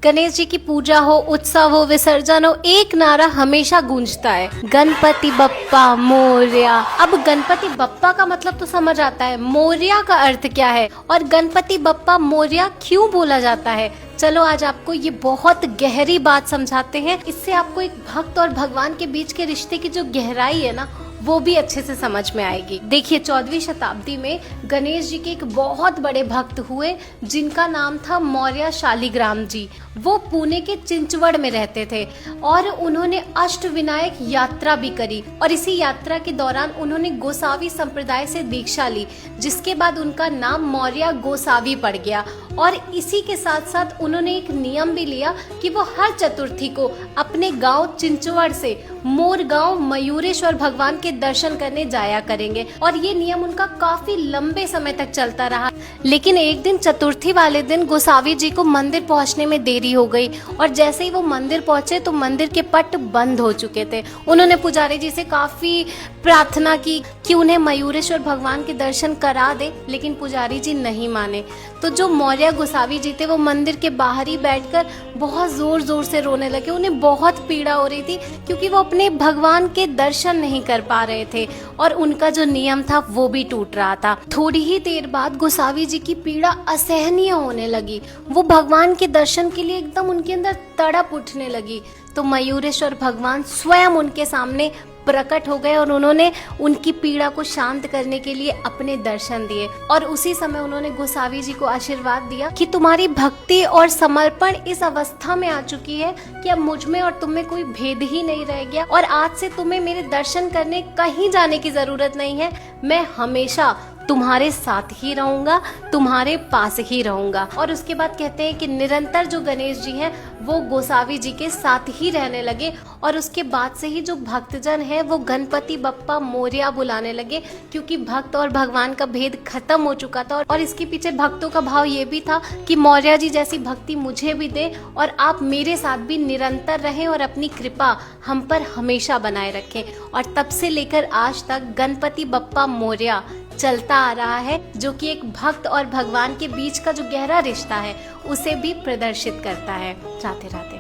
गणेश जी की पूजा हो, उत्सव हो, विसर्जन हो, एक नारा हमेशा गूंजता है, गणपति बप्पा मोरया। अब गणपति बप्पा का मतलब तो समझ आता है, मोरया का अर्थ क्या है और गणपति बप्पा मोरया क्यों बोला जाता है। चलो आज आपको ये बहुत गहरी बात समझाते हैं। इससे आपको एक भक्त और भगवान के बीच के रिश्ते की जो गहराई है ना, वो भी अच्छे से समझ में आएगी। देखिए 14वीं शताब्दी में गणेश जी के एक बहुत बड़े भक्त हुए जिनका नाम था मौर्य शालिग्राम जी। वो पुणे के चिंचवड़ में रहते थे और उन्होंने अष्टविनायक यात्रा भी करी और इसी यात्रा के दौरान उन्होंने गोसावी संप्रदाय से दीक्षा ली, जिसके बाद उनका नाम मौर्य गोसावी पड़ गया। और इसी के साथ साथ उन्होंने एक नियम भी लिया कि वो हर चतुर्थी को अपने गांव चिंचवड़ से मोरगांव मयूरेश्वर भगवान के दर्शन करने जाया करेंगे और ये नियम उनका काफी लंबे समय तक चलता रहा। लेकिन एक दिन चतुर्थी वाले दिन गोसावी जी को मंदिर पहुंचने में देरी हो गई और जैसे ही वो मंदिर पहुंचे तो मंदिर के पट बंद हो चुके थे। उन्होंने पुजारी जी से काफी प्रार्थना की कि उन्हें मयूरेश्वर भगवान के दर्शन करा दे, लेकिन पुजारी जी नहीं माने। तो जो मौर्य गोसावी जी थे वो मंदिर के बाहर ही बैठकर बहुत जोर जोर से रोने लगे। उन्हें बहुत पीड़ा हो रही थी क्योंकि वो अपने भगवान के दर्शन नहीं कर पा रहे थे और उनका जो नियम था वो भी टूट रहा था। थोड़ी ही देर बाद गोसावी जी की पीड़ा असहनीय होने लगी। वो भगवान के दर्शन के लिए एकदम उनके अंदर तड़प उठने लगी। तो मयूरेश्वर भगवान स्वयं उनके सामने प्रकट हो गए और उन्होंने उनकी पीड़ा को शांत करने के लिए अपने दर्शन दिए। और उसी समय उन्होंने गोसावी जी को आशीर्वाद दिया कि तुम्हारी भक्ति और समर्पण इस अवस्था में आ चुकी है कि अब मुझ में और तुम में कोई भेद ही नहीं रह गया और आज से तुम्हें मेरे दर्शन करने कहीं जाने की जरूरत नहीं है। मैं हमेशा तुम्हारे साथ ही रहूंगा, तुम्हारे पास ही रहूंगा। और उसके बाद कहते हैं कि निरंतर जो गणेश जी हैं वो गोसावी जी के साथ ही रहने लगे और उसके बाद से ही जो भक्तजन है वो गणपति बप्पा मोरया बुलाने लगे, क्योंकि भक्त और भगवान का भेद खत्म हो चुका था। और इसके पीछे भक्तों का भाव ये भी था कि मौर्य जी जैसी भक्ति मुझे भी दे और आप मेरे साथ भी निरंतर रहें और अपनी कृपा हम पर हमेशा बनाए रखें। और तब से लेकर आज तक गणपति बप्पा मोरया चलता आ रहा है, जो कि एक भक्त और भगवान के बीच का जो गहरा रिश्ता है उसे भी प्रदर्शित करता है। राधे राधे।